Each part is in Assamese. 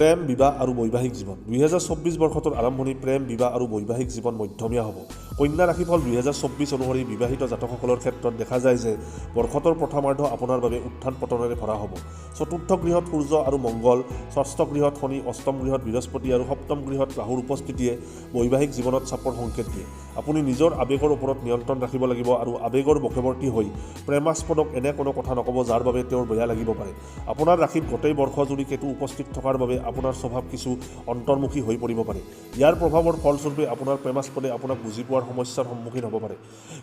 প্ৰেম বিবাহ আৰু বৈবাহিক জীৱন 2024 বৰ্ষটোৰ আৰম্ভণি প্ৰেম বিবাহ আৰু বৈবাহিক জীৱন মধ্যমীয়া হ'ব। কন্যা ৰাশিফল 2024 অনুসৰি বিবাহিত জাতকসকলৰ ক্ষেত্ৰত দেখা যায় যে বৰ্ষটোৰ প্ৰথমাৰ্ধ আপোনাৰ বাবে উত্থান পতনেৰে ভৰা হ'ব। চতুৰ্থ গৃহত সূৰ্য আৰু মংগল, ষষ্ঠ গৃহত শনি, অষ্টম গৃহত বৃহস্পতি আৰু সপ্তম গৃহত ৰাহুৰ উপস্থিতিয়ে বৈবাহিক জীৱনত চাপৰ সংকেত দিয়ে। আপুনি নিজৰ আৱেগৰ ওপৰত নিয়ন্ত্ৰণ ৰাখিব লাগিব আৰু আৱেগৰ বশৱৰ্তী হৈ প্ৰেমাস্পদক এনে কোনো কথা নক'ব যাৰ বাবে তেওঁৰ বেয়া লাগিব পাৰে। আপোনাৰ ৰাশিত গোটেই বৰ্ষজুৰি কেতু উপস্থিত থকাৰ বাবে আপোনাৰ স্বভাৱ কিছু অন্তৰ্মুখী হৈ পৰিব পাৰে। ইয়াৰ প্ৰভাৱৰ ফলস্বৰূপে আপোনাৰ প্ৰেমাস্পদে আপোনাক বুজি পোৱাৰ সমস্যাৰ সন্মুখীন হ'ব পাৰে।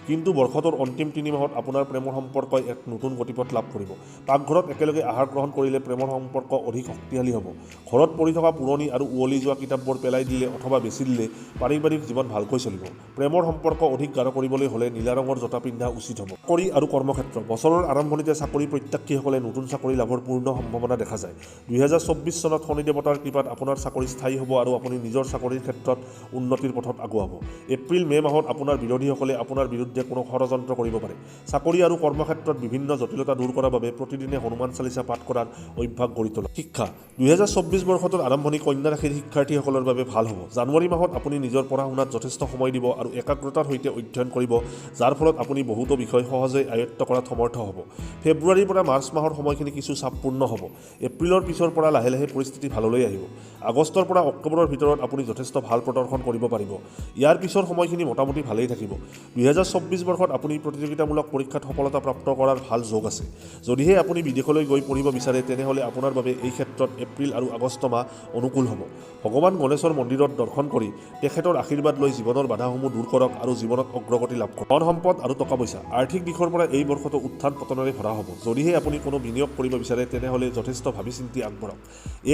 কিন্তু বৰ্ষটোৰ অন্তিম 3 মাহত আপোনাৰ প্ৰেমৰ সম্পৰ্কই এক নতুন গতিপথ লাভ কৰিব। পাকঘৰত একেলগে আহাৰ গ্ৰহণ কৰিলে প্ৰেমৰ সম্পৰ্ক অধিক শক্তিশালী হ'ব। ঘৰত পৰি থকা পুৰণি আৰু উৱলি যোৱা কিতাপবোৰ পেলাই দিলে অথবা বেচি দিলে পাৰিবাৰিক জীৱন ভালকৈ চলিব। প্ৰেমৰ সম্পৰ্ক অধিক গাঢ় কৰিবলৈ হ'লে নীলা ৰঙৰ জোতা পিন্ধা উচিত হ'ব। চাকৰি আৰু কৰ্মক্ষেত্ৰ বছৰৰ আৰম্ভণিতে চাকৰি প্ৰত্যাশীসকলে নতুন চাকৰি লাভৰ পূৰ্ণ সম্ভাৱনা দেখা যায়। 2024 চনত শনি দেৱতাৰ কৃপাত আপোনাৰ চাকৰি স্থায়ী হ'ব আৰু আপুনি নিজৰ চাকৰিৰ ক্ষেত্ৰত উন্নতিৰ পথত আগুৱাব। এপ্ৰিল-মে মাহত আপোনাৰ বিৰোধীসকলে আপোনাৰ বিৰুদ্ধে কোনো ষড়যন্ত্ৰ কৰিব পাৰে। চাকৰি আৰু কৰ্মক্ষেত্ৰত বিভিন্ন জটিলতা দূৰ কৰাৰ বাবে প্ৰতিদিনে হনুমান চালিচা পাঠ কৰাৰ অভ্যাস গঢ়ি তোলক। শিক্ষা 2024 বৰ্ষটোৰ আৰম্ভণি কন্যা ৰাশিৰ শিক্ষাৰ্থীসকলৰ বাবে ভাল হ'ব। জানুৱাৰী মাহত আপুনি নিজৰ পঢ়া শুনাত যথেষ্ট সময় দিব আৰু একাগ্ৰতাৰ সৈতে অধ্যয়ন কৰিব, যাৰ ফলত আপুনি বহুতো বিষয় সহজে আয়ত্ত কৰাত সমৰ্থ হ'ব। ফেব্ৰুৱাৰীৰ পৰা মাৰ্চ মাহৰ সময়খিনি কিছু চাপপূৰ্ণ হ'ব। এপ্ৰিলৰ পিছৰ পৰা লাহে লাহে পৰিস্থিতি ভাললৈ আহিব। আগষ্টৰ পৰা অক্টোবৰৰ ভিতৰত আপুনি যথেষ্ট ভাল প্ৰদৰ্শন কৰিব পাৰিব। ইয়াৰ পিছৰ সময়খিনি মোটামুটি ভালেই থাকিব। 2024 বৰ্ষত আপুনি প্ৰতিযোগিতামূলক পৰীক্ষাত সফলতা প্ৰাপ্ত কৰাৰ ভাল যোগ আছে। যদিহে আপুনি বিদেশলৈ গৈ পঢ়িব বিচাৰে তেনেহ'লে আপোনাৰ বাবে এই ক্ষেত্ৰত এপ্ৰিল আৰু আগষ্ট মাহ অনুকূল হ'ব। ভগৱান গণেশৰ মন্দিৰত দৰ্শন কৰি তেখেতৰ আশীৰ্বাদ লৈ জীৱনৰ বাধাসমূহ দূৰ কৰক আৰু জীৱনত অগ্ৰগতি লাভ কৰক। ধন সম্পদ আৰু টকা পইচা আৰ্থিক দিশৰ পৰা এই বৰ্ষটো উত্থান পতনেৰে ভৰা হ'ব। যদিহে আপুনি কোনো বিনিয়োগ কৰিব বিচাৰে তেনেহ'লে যথেষ্ট ভাবি চিন্তি আগবঢ়াওক।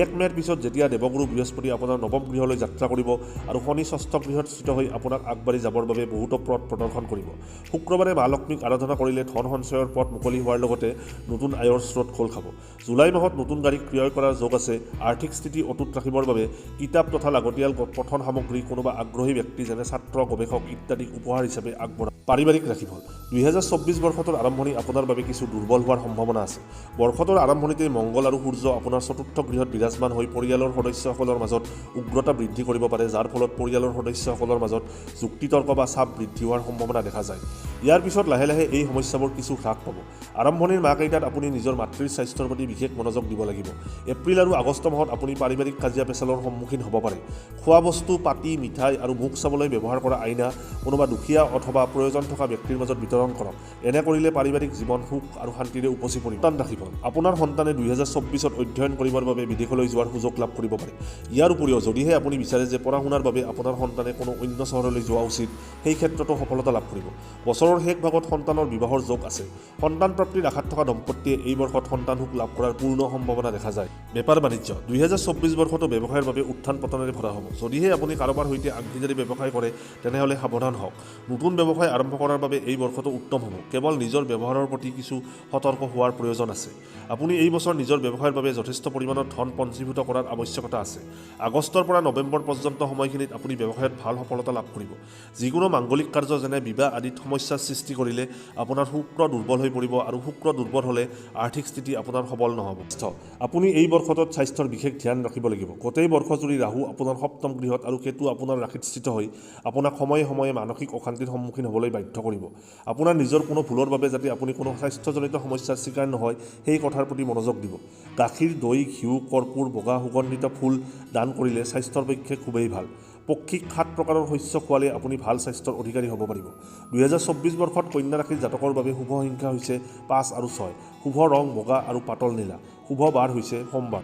1 মে'ৰ পিছত যেতিয়া দেৱগুৰু বৃহস্পতি আপোনাৰ নৱম গৃহলৈ যাত্ৰা কৰিব আৰু শনি ষষ্ঠ গৃহত স্থিত হৈ আপোনাক আগবাঢ়ি যাবৰ বাবে বহুতো পথ প্ৰদৰ্শন কৰিব। শুক্ৰবাৰে মা লক্ষ্মীক আৰাধনা কৰিলে ধন সঞ্চয়ৰ পথ মুকলি হোৱাৰ লগতে নতুন আয়ৰ স্ৰোত খোল খাব। জুলাই মাহত নতুন গাড়ী ক্ৰয় কৰাৰ যোগ আছে। আৰ্থিক স্থিতি অটুট ৰাখিবৰ বাবে কিতাপ তথা লাগতিয়াল পঠন সামগ্ৰী কোনোবা আগ্ৰহী ব্যক্তি যেনে ছাত্ৰ, গৱেষক ইত্যাদিক উপহাৰ হিচাপে আগবঢ়াওক। পাৰিবাৰিক ৰাশিফল 2024 বৰ্ষটোৰ আৰম্ভণি আপোনাৰ বাবে কিছু দুৰ্বল হোৱাৰ সম্ভাৱনা আছে। বৰ্ষটোৰ আৰম্ভণিতে মংগল আৰু সূৰ্য আপোনাৰ চতুৰ্থ গৃহত বিৰাজমান হৈ পৰিয়ালৰ সদস্যসকলৰ মাজত উগ্ৰতা বৃদ্ধি কৰিব পাৰে, যাৰ ফলত পৰিয়ালৰ সদস্যসকলৰ মাজত যুক্তিতৰ্ক বা চাপ বৃদ্ধি হোৱাৰ সম্ভাৱনা দেখা যায়। ইয়াৰ পিছত লাহে লাহে এই সমস্যাবোৰ কিছু হ্ৰাস পাব। আৰম্ভণিৰ মাহকেইটাত আপুনি নিজৰ মাতৃৰ স্বাস্থ্যৰ প্ৰতি বিশেষ মনোযোগ দিব লাগিব। এপ্ৰিল আৰু আগষ্ট মাহত আপুনি পাৰিবাৰিক কাজিয়া পেচালৰ সন্মুখীন হ'ব পাৰে। খোৱা বস্তু, পাতি, মিঠাই আৰু মুখ চাবলৈ ব্যৱহাৰ কৰা আইনা কোনোবা দুখীয়া অথবা প্ৰয়োজন থকা ব্যক্তিৰ মাজত বিতৰণ কৰক। এনে কৰিলে পাৰিবাৰিক জীৱন সুখ আৰু শান্তিৰে উপচি পৰিব। সন্তান ৰাশিফল আপোনাৰ সন্তানে 2024ত অধ্যয়ন কৰিবৰ বাবে বিদেশলৈ যোৱাৰ সুযোগ লাভ কৰিব পাৰে। ইয়াৰ উপৰিও যদিহে আপুনি বিচাৰে যে পঢ়া শুনাৰ বাবে আপোনাৰ সন্তানে কোনো অন্য চহৰলৈ যোৱা উচিত, সেই ক্ষেত্ৰতো সফলতা লাভ কৰিব। বছৰৰ শেষ ভাগত সন্তানৰ বিবাহৰ যোগ আছে। সন্তান প্ৰাপ্তিৰ আশাত থকা দম্পতীয়ে এই বৰ্ষত সন্তান সুখ লাভ কৰাৰ পূৰ্ণ সম্ভাৱনা দেখা যায়। বেপাৰ বাণিজ্য 2024 বৰ্ষটো ব্যৱসায়ৰ বাবে উত্থান পতনেৰে ভৰা হ'ব। যদিহে আপুনি কাৰোবাৰ সৈতে আংশীদাৰী ব্যৱসায় কৰে তেনেহ'লে সাৱধান হওক। নতুন ব্যৱসায় আৰম্ভ কৰাৰ বাবে এই বৰ্ষটো উত্তম হ'ব। কেৱল নিজৰ ব্যৱহাৰৰ প্ৰতি কিছু সতৰ্ক হোৱাৰ প্ৰয়োজন আছে। আপুনি এই বছৰ নিজৰ ব্যৱসায়ৰ বাবে যথেষ্ট পৰিমাণৰ ধন পঞ্জীভূত কৰাৰ আৱশ্যকতা আছে। আগষ্টৰ পৰা নৱেম্বৰ পৰ্যন্ত সময়খিনিত আপুনি ব্যৱসায়ত ভাল সফলতা লাভ কৰিব। যিকোনো মাংগলিক কাৰ্য যেনে বিবাহ আদিত সমস্যাৰ সৃষ্টি কৰিলে আপোনাৰ শুক্ৰ দুৰ্বল হৈ পৰিব আৰু শুক্ৰ দুৰ্বল হ'লে আৰ্থিক স্থিতি আপোনাৰ সবল নহ'ব। আপুনি এই বৰ্ষটোত স্বাস্থ্যৰ বিশেষ ধ্যান ৰাখিব লাগিব। গোটেই বৰ্ষজুৰি ৰাহু আপোনাৰ সপ্তম গৃহত আৰু কেতু আপোনাৰ ৰাশিত স্থিত হৈ আপোনাক সময়ে সময়ে মানসিক অশান্তিৰ সন্মুখীন হ'বলৈ বাধ্য কৰিব। আপোনাৰ নিজৰ কোনো ভুলৰ বাবে যাতে আপুনি কোনো স্বাস্থ্যজনিত সমস্যাৰ শিকাৰ নহয় সেই কথাৰ প্ৰতি মনোযোগ দিব। গাখীৰ, দৈ, ঘিউ, কৰ্পূৰ, বগা সুগন্ধিত ফুল দান কৰিলে স্বাস্থ্যৰ পক্ষে খুবেই ভাল। পক্ষীক 7 প্ৰকাৰৰ শস্য খোৱালে আপুনি ভাল স্বাস্থ্যৰ অধিকাৰী হ'ব পাৰিব। 2024 বৰ্ষত কন্যা ৰাশিৰ জাতকৰ বাবে শুভ সংখ্যা হৈছে 5 আৰু 6। শুভ ৰং বগা আৰু পাতল নীলা। শুভ বাৰ হৈছে সোমবাৰ।